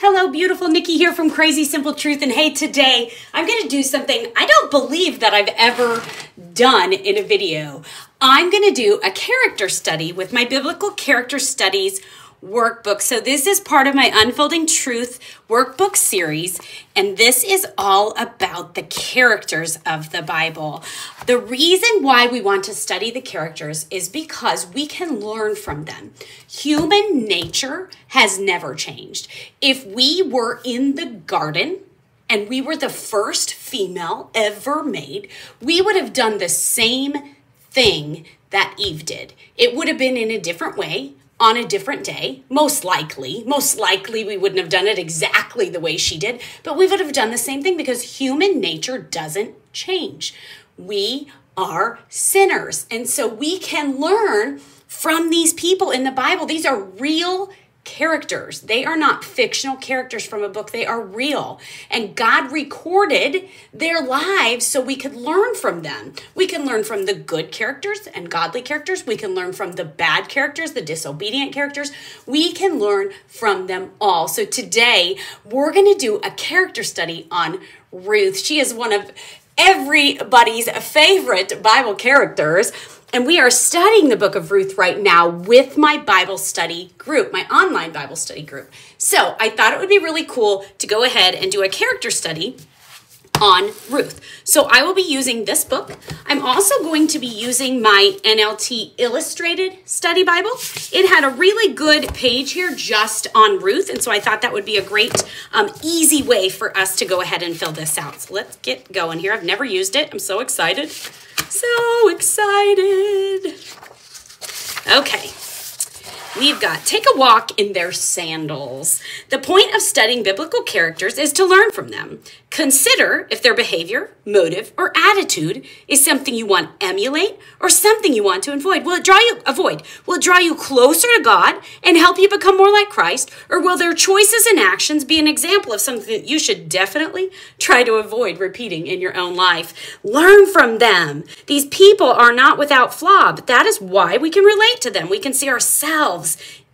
Hello, beautiful. Nikki here from Crazy Simple Truth. And hey, today I'm going to do something I don't believe that I've ever done in a video. I'm going to do a character study with my Biblical Character Studies workbook. So this is part of my Unfolding Truth workbook series, and this is all about the characters of the Bible. The reason why we want to study the characters is because we can learn from them. Human nature has never changed. If we were in the garden and we were the first female ever made, we would have done the same thing that Eve did. It would have been in a different way, on a different day, most likely we wouldn't have done it exactly the way she did, but we would have done the same thing because human nature doesn't change. We are sinners. And so we can learn from these people in the Bible. These are real characters. They are not fictional characters from a book. They are real. And God recorded their lives so we could learn from them. We can learn from the good characters and godly characters. We can learn from the bad characters, the disobedient characters. We can learn from them all. So today we're going to do a character study on Ruth. She is one of everybody's favorite Bible characters. And we are studying the Book of Ruth right now with my Bible study group, my online Bible study group. So I thought it would be really cool to go ahead and do a character study on Ruth. So I will be using this book. I'm also going to be using my NLT Illustrated Study Bible. It had a really good page here just on Ruth, and so I thought that would be a great, easy way for us to go ahead and fill this out. So let's get going here. I've never used it. I'm so excited. So excited. Okay. We've got take a walk in their sandals. The point of studying biblical characters is to learn from them. Consider if their behavior, motive, or attitude is something you want to emulate or something you want to avoid. Will it draw you closer to God and help you become more like Christ? Or will their choices and actions be an example of something that you should definitely try to avoid repeating in your own life? Learn from them. These people are not without flaw, but that is why we can relate to them. We can see ourselves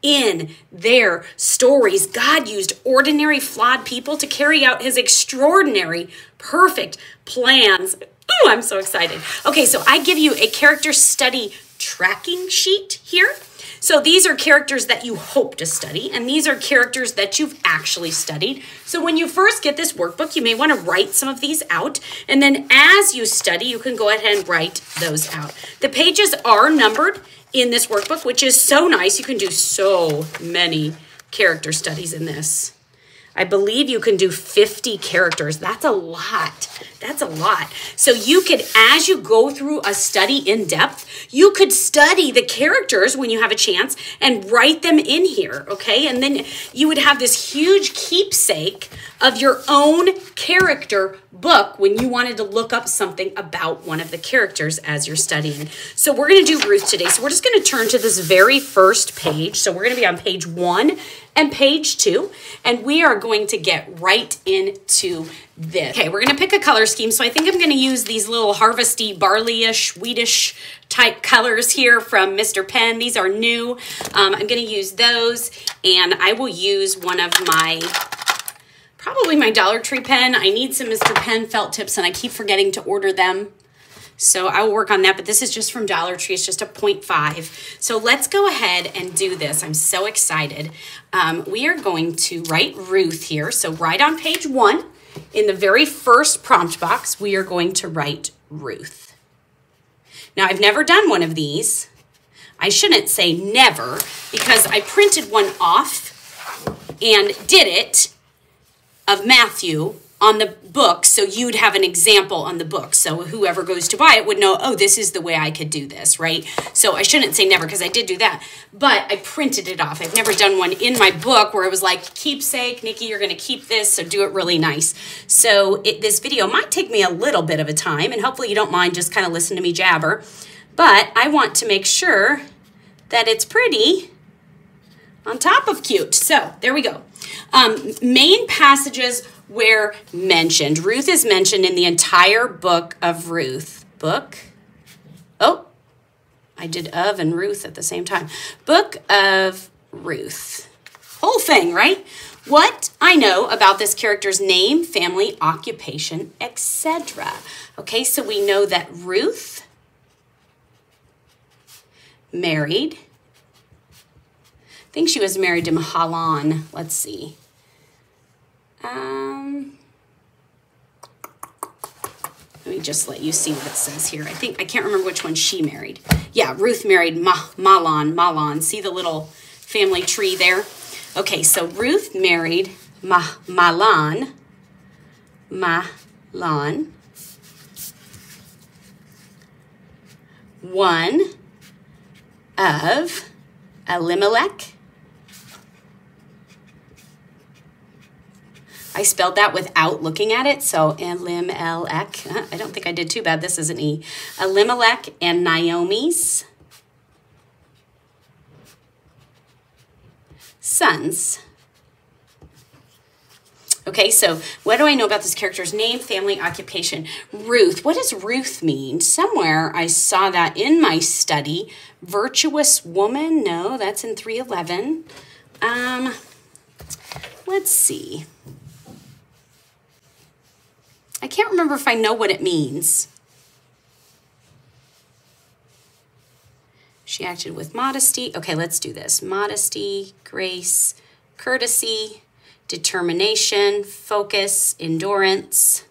in their stories. God used ordinary, flawed people to carry out his extraordinary, perfect plans. Ooh, I'm so excited. Okay, so I give you a character study tracking sheet here. So these are characters that you hope to study, and these are characters that you've actually studied. So when you first get this workbook, you may want to write some of these out, and then as you study, you can go ahead and write those out. The pages are numbered in this workbook, which is so nice. You can do so many character studies in this. I believe you can do 50 characters. That's a lot. That's a lot. So you could, as you go through a study in depth, you could study the characters when you have a chance and write them in here, okay? And then you would have this huge keepsake of your own character book when you wanted to look up something about one of the characters as you're studying. So we're going to do Ruth today. So we're just going to turn to this very first page. So we're going to be on page 1 and page 2, and we are going to get right into this. Okay, we're going to pick a color scheme. So I think I'm going to use these little harvesty, barley-ish, wheatish type colors here from Mr. Penn. These are new. I'm going to use those, and I will use one of my, probably my Dollar Tree pen. I need some Mr. Penn felt tips, and I keep forgetting to order them. So I will work on that, but this is just from Dollar Tree. It's just a 0.5. So let's go ahead and do this. I'm so excited. We are going to write Ruth here. So right on page 1, in the very first prompt box, we are going to write Ruth. Now, I've never done one of these. I shouldn't say never, because I printed one off and did it of Matthew on the book, so you'd have an example on the book. So whoever goes to buy it would know, oh, this is the way I could do this, right? So I shouldn't say never because I did do that, but I printed it off. I've never done one in my book where it was like, keepsake, Nikki, you're going to keep this, so do it really nice. So this video might take me a little bit of a time, and hopefully you don't mind just kind of listen to me jabber, but I want to make sure that it's pretty on top of cute. So there we go. Main passages where mentioned. Ruth is mentioned in the entire book of Ruth. I did of and Ruth at the same time. Book of Ruth. whole thing, right? What I know about this character's name, family, occupation, etc. Okay, so we know that Ruth married. I think she was married to Mahalan. Let's see. Let me just let you see what it says here. I can't remember which one she married. Yeah, Ruth married Mahlon. See the little family tree there? Okay, so Ruth married Mahlon, one of Elimelech. I spelled that without looking at it, so Elimelech. I don't think I did too bad. This is an E. Elimelech and Naomi's sons. Okay, so what do I know about this character's name, family, occupation? Ruth. What does Ruth mean? Somewhere I saw that in my study. Virtuous woman. No, that's in 3:11. Let's see. I can't remember if I know what it means. She acted with modesty. Okay, let's do this. Modesty, grace, courtesy, determination, focus, endurance.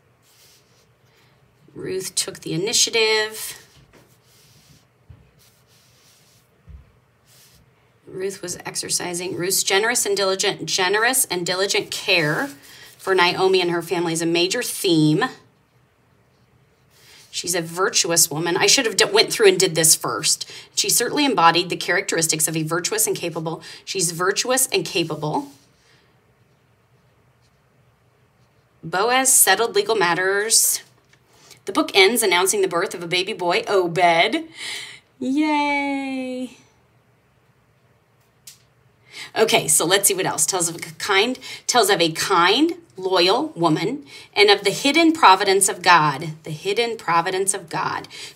Ruth took the initiative. Ruth was exercising. Ruth's generous and diligent care for Naomi and her family is a major theme. She's a virtuous woman. I should have went through and did this first. She certainly embodied the characteristics of a virtuous and capable. She's virtuous and capable. Boaz settled legal matters. The book ends announcing the birth of a baby boy, Obed. Yay. Okay, so let's see what else. Tells of a kind, loyal woman, and of the hidden providence of God,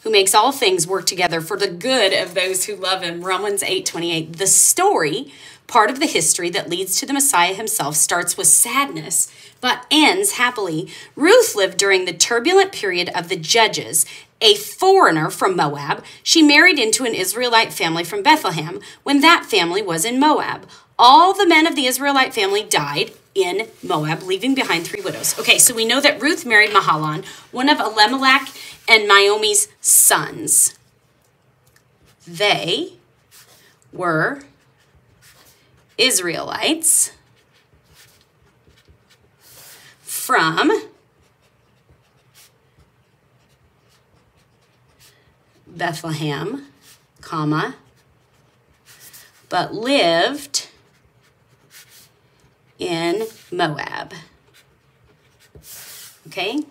who makes all things work together for the good of those who love him. Romans 8:28. The story, part of the history that leads to the Messiah himself, starts with sadness, but ends happily. Ruth lived during the turbulent period of the Judges. A foreigner from Moab, she married into an Israelite family from Bethlehem when that family was in Moab. All the men of the Israelite family died in Moab, leaving behind 3 widows. Okay, so we know that Ruth married Mahalan, one of Elimelech and Naomi's sons. They were Israelites from Bethlehem, but lived in Moab. Okay?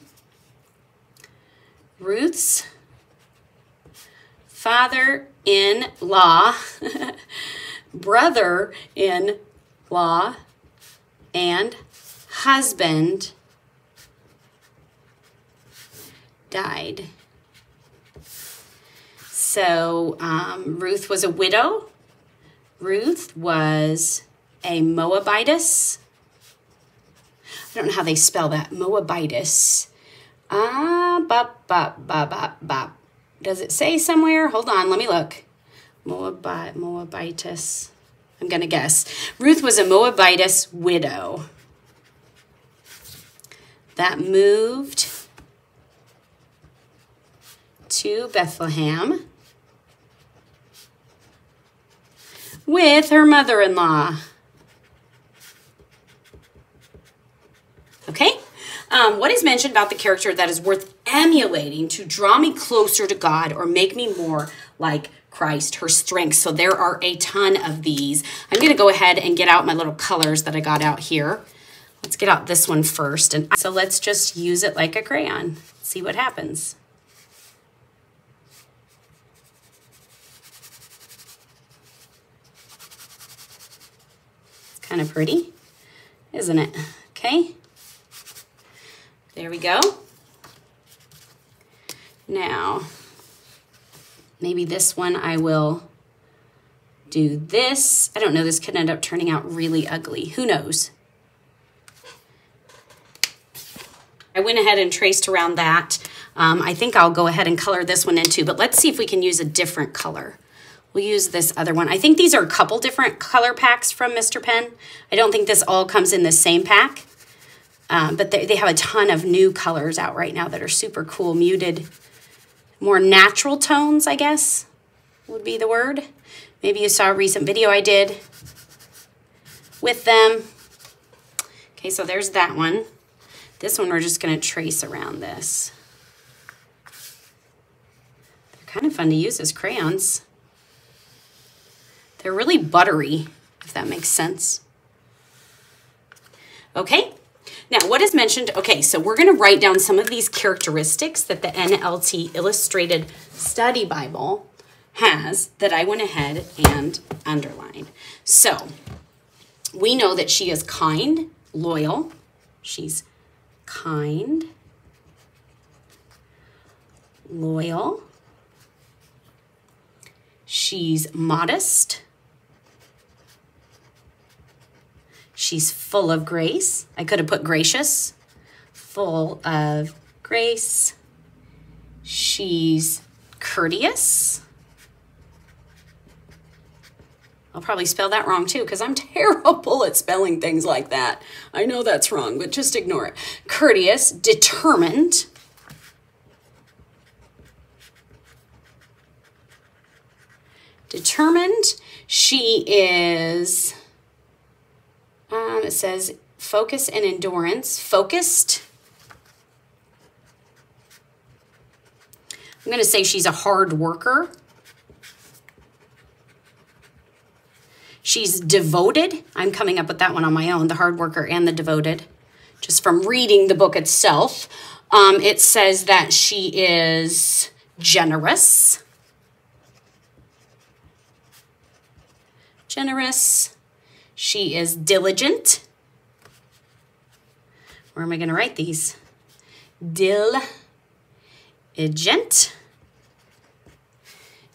Ruth's father-in-law, brother-in-law, and husband died. So Ruth was a widow. Ruth was a Moabitess. I don't know how they spell that. Moabitess. Does it say somewhere? Hold on, let me look. Moabitess. I'm going to guess. Ruth was a Moabitess widow that moved to Bethlehem with her mother-in-law. Okay? What is mentioned about the character that is worth emulating to draw me closer to God or make me more like Christ, her strengths? So there are a ton of these. I'm going to go ahead and get out my little colors that I got out here. Let's get out this one first. And so let's just use it like a crayon. See what happens. It's kind of pretty, isn't it? Okay. There we go. Now, maybe this one I will do this. I don't know, this could end up turning out really ugly. Who knows? I went ahead and traced around that. I think I'll go ahead and color this one in too, but let's see if we can use a different color. We'll use this other one. I think these are a couple different color packs from Mr. Pen. I don't think this all comes in the same pack, but they have a ton of new colors out right now that are super cool, muted, more natural tones, I guess would be the word. Maybe you saw a recent video I did with them. Okay, so there's that one. This one we're just gonna trace around this. They're kind of fun to use as crayons. They're really buttery, if that makes sense. Okay, now what is mentioned? Okay, so we're gonna write down some of these characteristics that the NLT Illustrated Study Bible has that I went ahead and underlined. So we know that she is kind, loyal. She's kind, loyal. She's modest. She's full of grace. I could have put gracious. Full of grace. She's courteous. I'll probably spell that wrong too because I'm terrible at spelling things like that. I know that's wrong, but just ignore it. Courteous, determined. Determined. She is, it says focus and endurance. Focused. I'm going to say she's a hard worker. She's devoted. I'm coming up with that one on my own, the hard worker and the devoted, just from reading the book itself. It says that she is generous. Generous. She is diligent. Where am I going to write these? Diligent.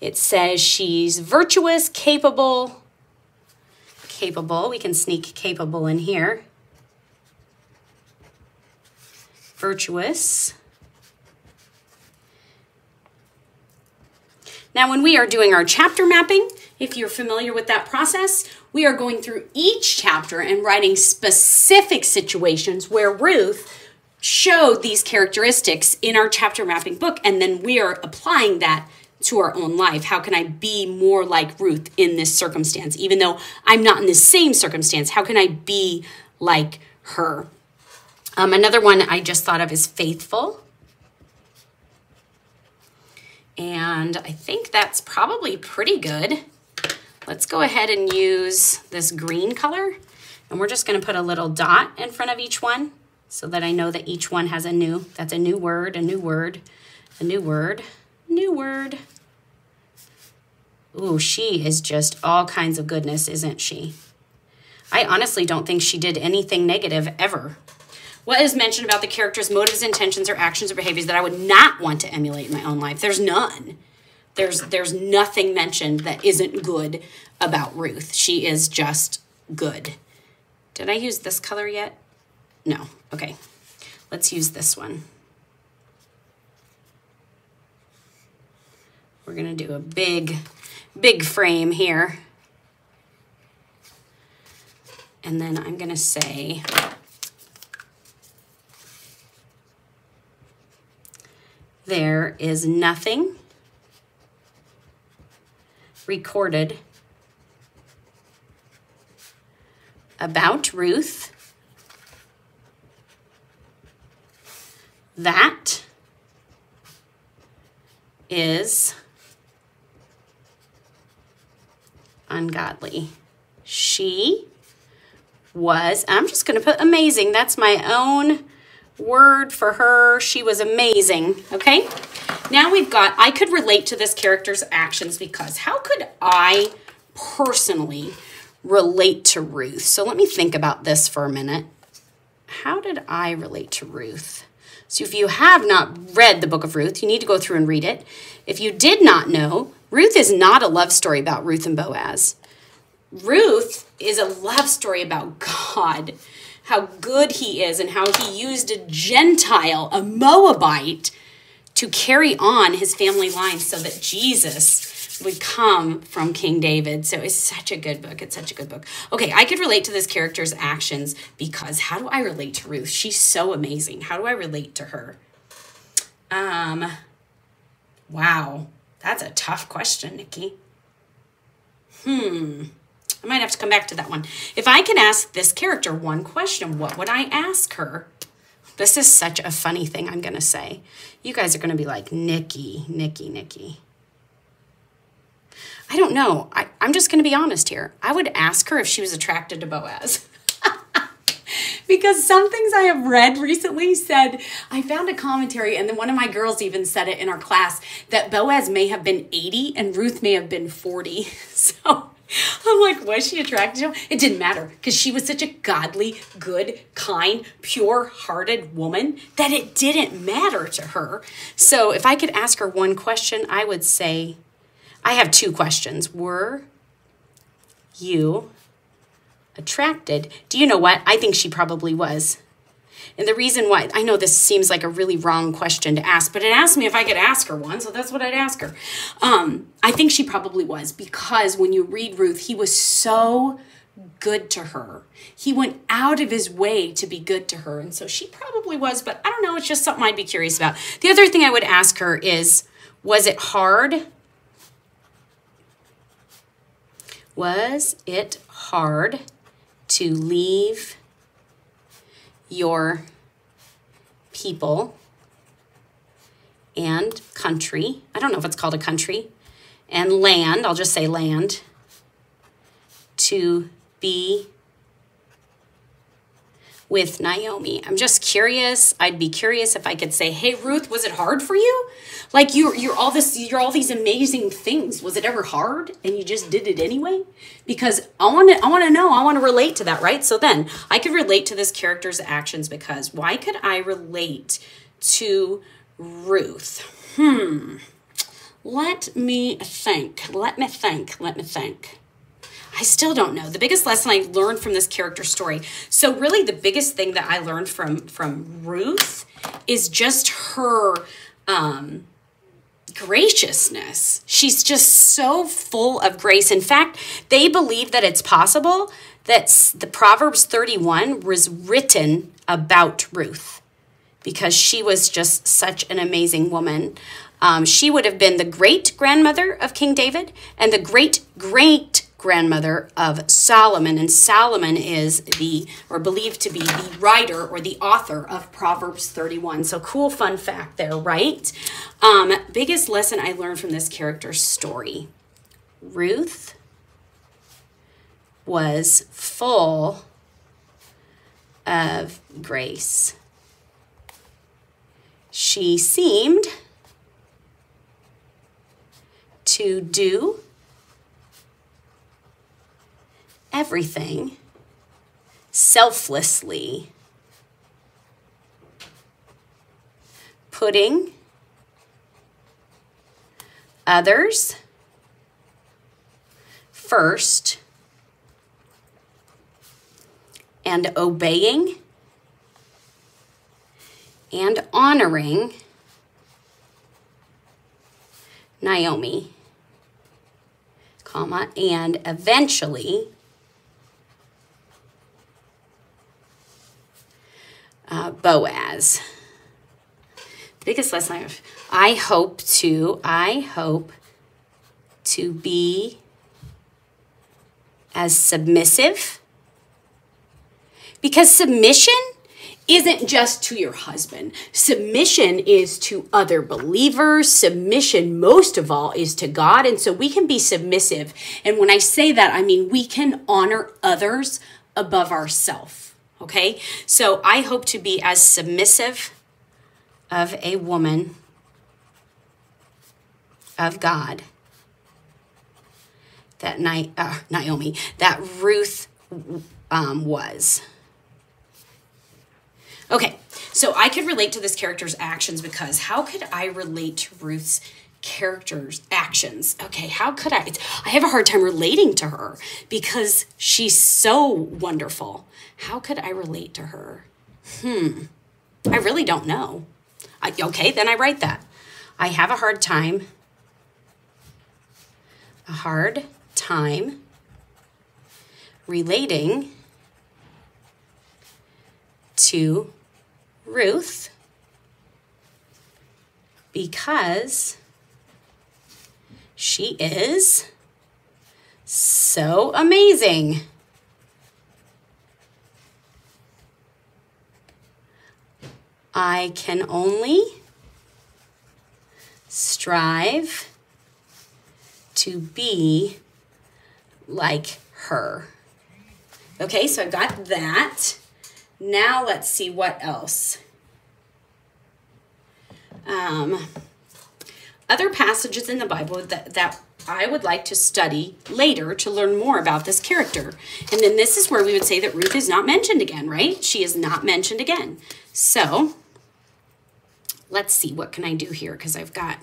It says she's virtuous, capable. Capable. We can sneak capable in here. Virtuous. Now, when we are doing our chapter mapping, if you're familiar with that process, we are going through each chapter and writing specific situations where Ruth showed these characteristics in our chapter mapping book, and then we are applying that to our own life. How can I be more like Ruth in this circumstance? Even though I'm not in the same circumstance, how can I be like her? Another one I just thought of is faithful. And I think that's probably pretty good. Let's go ahead and use this green color. And we're just going to put a little dot in front of each one so that I know that each one has that's a new word, a new word, a new word, new word. Ooh, she is just all kinds of goodness, isn't she? I honestly don't think she did anything negative ever. What is mentioned about the character's motives, intentions, or actions or behaviors that I would not want to emulate in my own life? There's none. There's nothing mentioned that isn't good about Ruth. She is just good. Did I use this color yet? No. Okay. Let's use this one. We're going to do a big frame here. And then I'm going to say, there is nothing recorded about Ruth that is ungodly. She was, I'm just going to put amazing. That's my own word for her. She was amazing. Okay. Now we've got, I could relate to this character's actions because how could I personally relate to Ruth? So let me think about this for a minute. How did I relate to Ruth? So if you have not read the Book of Ruth, you need to go through and read it. If you did not know, Ruth is not a love story about Ruth and Boaz. Ruth is a love story about God, how good he is, and how he used a Gentile, a Moabite, to carry on his family line so that Jesus would come from King David. So it's such a good book. It's such a good book. Okay, I could relate to this character's actions because how do I relate to Ruth? She's so amazing. How do I relate to her? Wow, that's a tough question, Nikki. I might have to come back to that one. If I could ask this character one question, what would I ask her? This is such a funny thing I'm going to say. You guys are going to be like, Nikki. I don't know. I'm just going to be honest here. I would ask her if she was attracted to Boaz. Because some things I have read recently said, I found a commentary, and then one of my girls even said it in our class, that Boaz may have been 80 and Ruth may have been 40. So I'm like, was she attracted to him? It didn't matter because she was such a godly, good, kind, pure-hearted woman that it didn't matter to her. So if I could ask her one question, I would say, I have two questions. Were you attracted? Do you know what? I think she probably was. And the reason why, I know this seems like a really wrong question to ask, but it asked me if I could ask her one, so that's what I'd ask her. I think she probably was, because when you read Ruth, he was so good to her. He went out of his way to be good to her, and so she probably was, but I don't know, it's just something I'd be curious about. The other thing I would ask her is, was it hard? Was it hard to leave your people and country? I don't know if it's called a country. And land, I'll just say land, to be with Naomi. I'm just curious. I'd be curious if I could say, hey, Ruth, was it hard for you? Like you're all these amazing things. Was it ever hard and you just did it anyway? Because I want to know, I want to relate to that, right? So then I could relate to this character's actions, because why could I relate to Ruth? Let me think. I still don't know. The biggest lesson I learned from this character story. So really the biggest thing that I learned from Ruth is just her graciousness. She's just so full of grace. In fact, they believe that it's possible that the Proverbs 31 was written about Ruth because she was just such an amazing woman. She would have been the great-grandmother of King David and the great-great-grandmother of Solomon. And Solomon is believed to be the writer or the author of Proverbs 31. So cool fun fact there, right? Biggest lesson I learned from this character's story. Ruth was full of grace. She seemed to do everything selflessly, putting others first and obeying and honoring Naomi, and eventually Boaz. Biggest lesson I hope to be as submissive, because submission isn't just to your husband. Submission is to other believers. Submission, most of all, is to God. And so we can be submissive. And when I say that, I mean we can honor others above ourselves. Okay? So I hope to be as submissive of a woman of God that Naomi, that Ruth was. Okay, so I could relate to this character's actions because how could I relate to Ruth's characters' actions. Okay, how could I have a hard time relating to her because she's so wonderful. How could I relate to her? I really don't know. Okay, then I write that. I have a hard time relating to Ruth because she is so amazing. I can only strive to be like her. Okay, so I've got that. Now let's see what else. Other passages in the Bible that I would like to study later to learn more about this character. And then this is where we would say that Ruth is not mentioned again, right? She is not mentioned again. So let's see, what can I do here? Because I've got,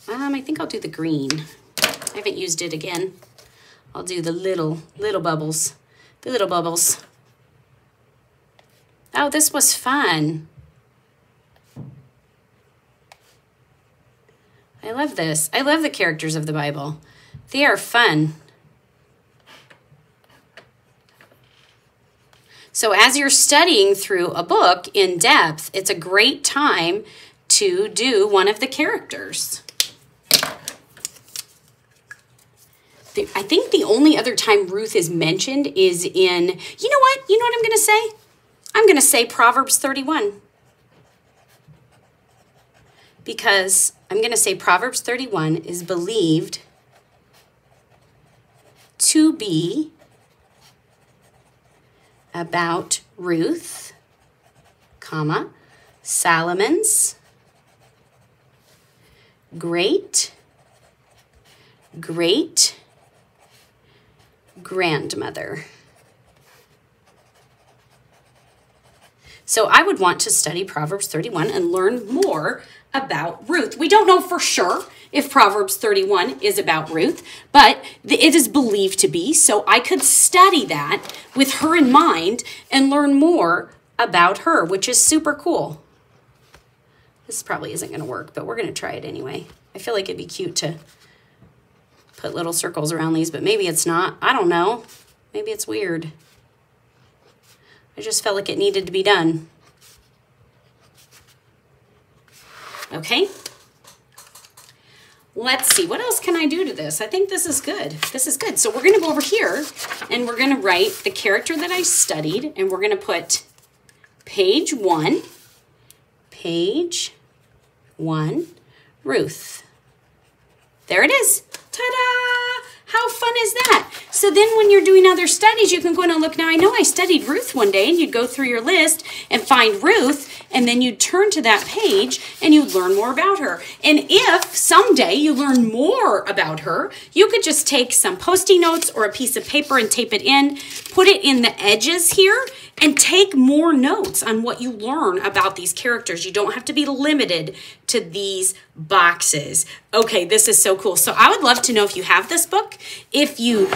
I think I'll do the green. I haven't used it again. I'll do the little bubbles. The little bubbles. Oh, this was fun. I love this. I love the characters of the Bible. They are fun. So as you're studying through a book in depth, it's a great time to do one of the characters. I think the only other time Ruth is mentioned is in, you know what? You know what I'm going to say? I'm going to say Proverbs 31. Because I'm going to say Proverbs 31 is believed to be about Ruth, comma, Solomon's great grandmother. So I would want to study Proverbs 31 and learn more about Ruth. We don't know for sure if Proverbs 31 is about Ruth, but it is believed to be. So I could study that with her in mind and learn more about her, which is super cool. This probably isn't going to work, but we're going to try it anyway. I feel like it'd be cute to put little circles around these, but maybe it's not. I don't know. Maybe it's weird. I just felt like it needed to be done. Okay. Let's see. What else can I do to this? I think this is good. This is good. So we're going to go over here and we're going to write the character that I studied, and we're going to put page 1, Ruth. There it is. Ta-da! How fun is that? So then when you're doing other studies, you can go in and look. Now, I know I studied Ruth one day, and you'd go through your list and find Ruth, and then you'd turn to that page, and you'd learn more about her. And if someday you learn more about her, you could just take some Post-it notes or a piece of paper and tape it in, put it in the edges here, and take more notes on what you learn about these characters. You don't have to be limited to these boxes. Okay, this is so cool. So I would love to know if you have this book, if you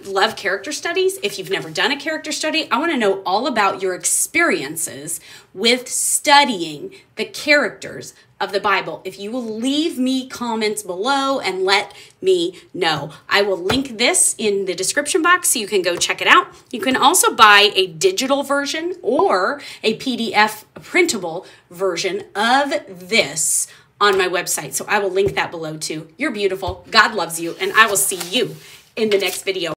love character studies, if you've never done a character study. I want to know all about your experiences with studying the characters of the Bible. If you will leave me comments below and let me know. I will link this in the description box so you can go check it out. You can also buy a digital version or a PDF printable version of this on my website. So I will link that below too. You're beautiful. God loves you, and I will see you in the next video.